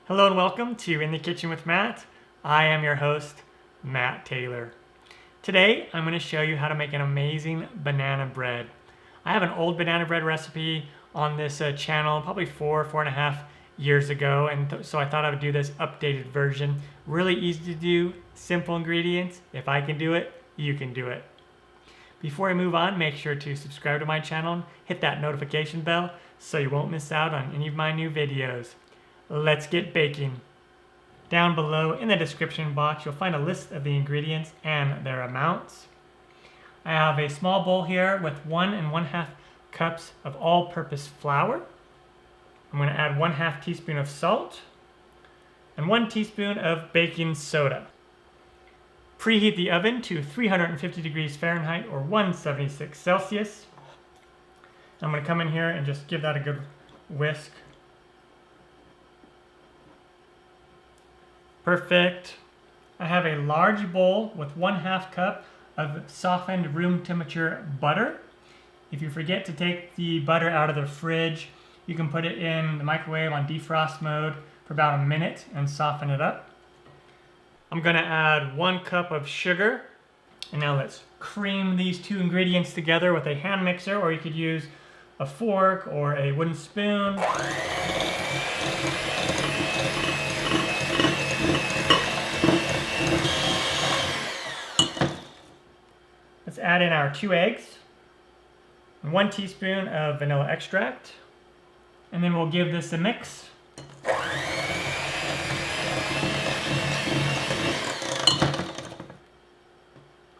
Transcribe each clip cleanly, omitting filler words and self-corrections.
Hello and welcome to In the Kitchen with Matt. I am your host, Matt Taylor. Today, I'm going to show you how to make an amazing banana bread. I have an old banana bread recipe on this channel, probably 4.5 years ago, and so I thought I would do this updated version. Really easy to do, simple ingredients. If I can do it, you can do it. Before I move on, make sure to subscribe to my channel and hit that notification bell so you won't miss out on any of my new videos. Let's get baking. Down below in the description box, you'll find a list of the ingredients and their amounts. I have a small bowl here with 1 1/2 cups of all-purpose flour. I'm going to add 1/2 teaspoon of salt and 1 teaspoon of baking soda. Preheat the oven to 350 degrees Fahrenheit or 176 Celsius. I'm going to come in here and just give that a good whisk. Perfect. I have a large bowl with 1/2 cup of softened room temperature butter. If you forget to take the butter out of the fridge, you can put it in the microwave on defrost mode for about a minute and soften it up. I'm going to add 1 cup of sugar. And now let's cream these two ingredients together with a hand mixer, or you could use a fork or a wooden spoon. Let's add in our 2 eggs and 1 teaspoon of vanilla extract, and then we'll give this a mix.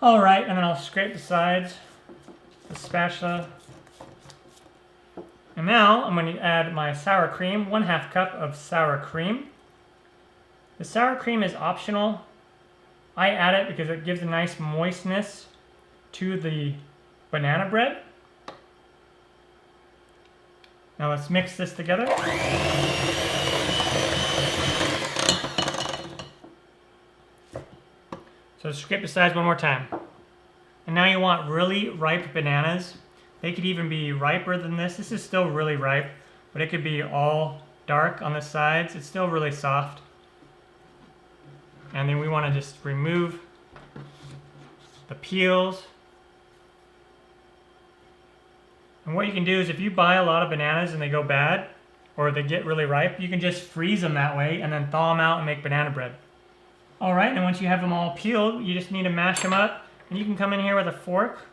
All right, and then I'll scrape the sides with the spatula. And now I'm going to add my sour cream, 1/2 cup of sour cream. The sour cream is optional. I add it because it gives a nice moistness to the banana bread. Now let's mix this together. So scrape the sides one more time. And now you want really ripe bananas. They could even be riper than this. This is still really ripe, but it could be all dark on the sides. It's still really soft. And then we want to just remove the peels. And what you can do is if you buy a lot of bananas and they go bad, or they get really ripe, you can just freeze them that way and then thaw them out and make banana bread. All right, and once you have them all peeled, you just need to mash them up. And you can come in here with a fork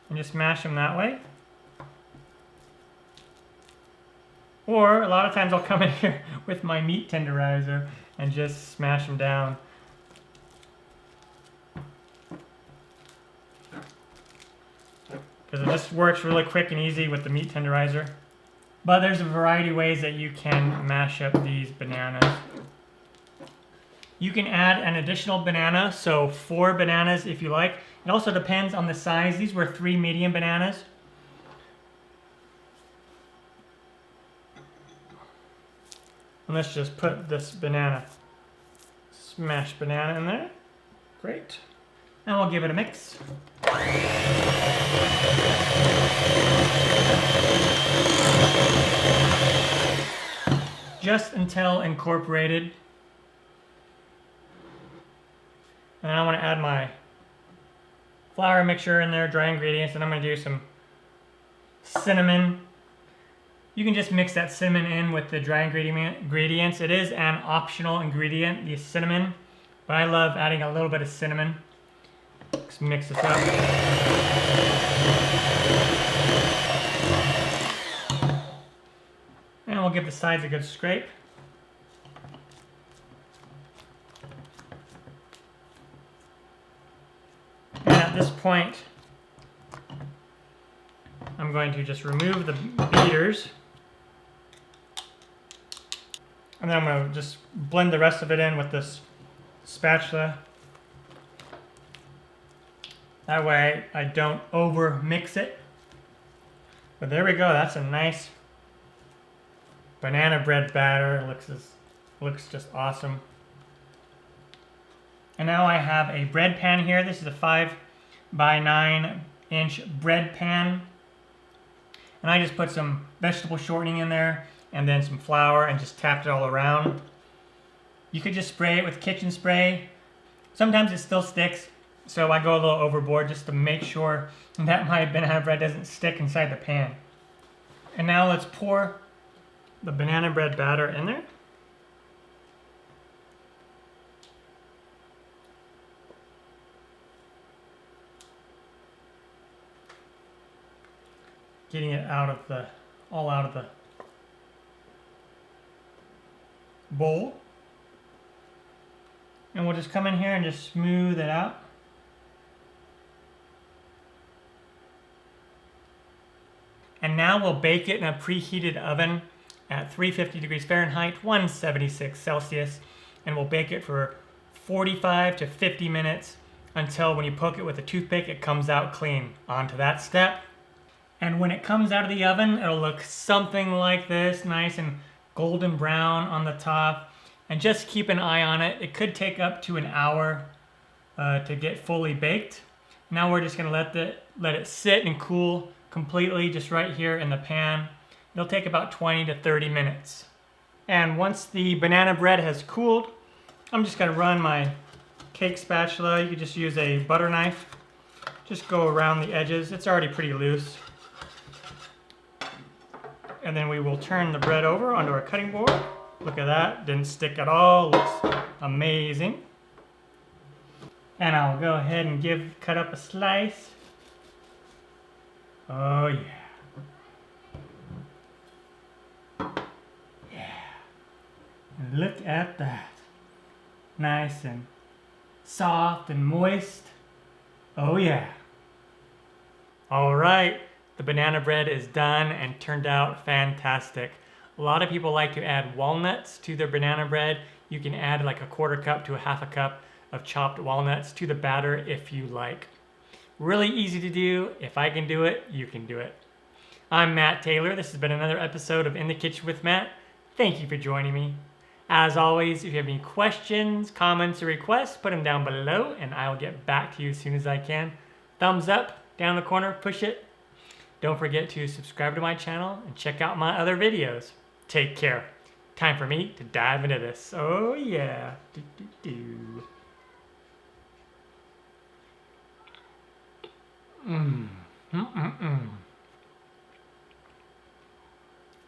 and just mash them that way. Or a lot of times I'll come in here with my meat tenderizer and just smash them down. Because it just works really quick and easy with the meat tenderizer. But there's a variety of ways that you can mash up these bananas. You can add an additional banana, so 4 bananas if you like. It also depends on the size. These were 3 medium bananas. And let's just put this smashed banana in there. Great. And we'll give it a mix. Just until incorporated. And I want to add my flour mixture in there, dry ingredients, and I'm going to do some cinnamon. You can just mix that cinnamon in with the dry ingredients. It is an optional ingredient, the cinnamon, but I love adding a little bit of cinnamon. Let's mix this up. And we'll give the sides a good scrape. And at this point, I'm going to just remove the beaters. And then I'm going to just blend the rest of it in with this spatula. That way I don't over mix it. But there we go, that's a nice banana bread batter. It looks just awesome. And now I have a bread pan here. This is a 5 by 9 inch bread pan. And I just put some vegetable shortening in there and then some flour and just tapped it all around. You could just spray it with kitchen spray. Sometimes it still sticks, so I go a little overboard just to make sure that my banana bread doesn't stick inside the pan. And now let's pour the banana bread batter in there. Getting it all out of the bowl. And we'll just come in here and just smooth it out. And now we'll bake it in a preheated oven at 350 degrees Fahrenheit, 176 Celsius, and we'll bake it for 45 to 50 minutes until when you poke it with a toothpick, it comes out clean. On to that step. And when it comes out of the oven, it'll look something like this, nice and golden brown on the top. And just keep an eye on it. It could take up to an hour to get fully baked. Now we're just gonna let it sit and cool completely just right here in the pan. It'll take about 20 to 30 minutes. And once the banana bread has cooled, I'm just gonna run my cake spatula. You could just use a butter knife. Just go around the edges. It's already pretty loose. And then we will turn the bread over onto our cutting board. Look at that, didn't stick at all, looks amazing. And I'll go ahead and cut up a slice. Oh yeah. Yeah. And look at that. Nice and soft and moist. Oh yeah. All right. The banana bread is done and turned out fantastic. A lot of people like to add walnuts to their banana bread. You can add like a 1/4 cup to a 1/2 cup of chopped walnuts to the batter if you like. Really easy to do. If I can do it, you can do it. I'm Matt Taylor. This has been another episode of In the Kitchen with Matt. Thank you for joining me. As always, if you have any questions, comments, or requests, put them down below and I will get back to you as soon as I can. Thumbs up, down the corner, push it. Don't forget to subscribe to my channel and check out my other videos. Take care. Time for me to dive into this. Oh yeah. Mmm.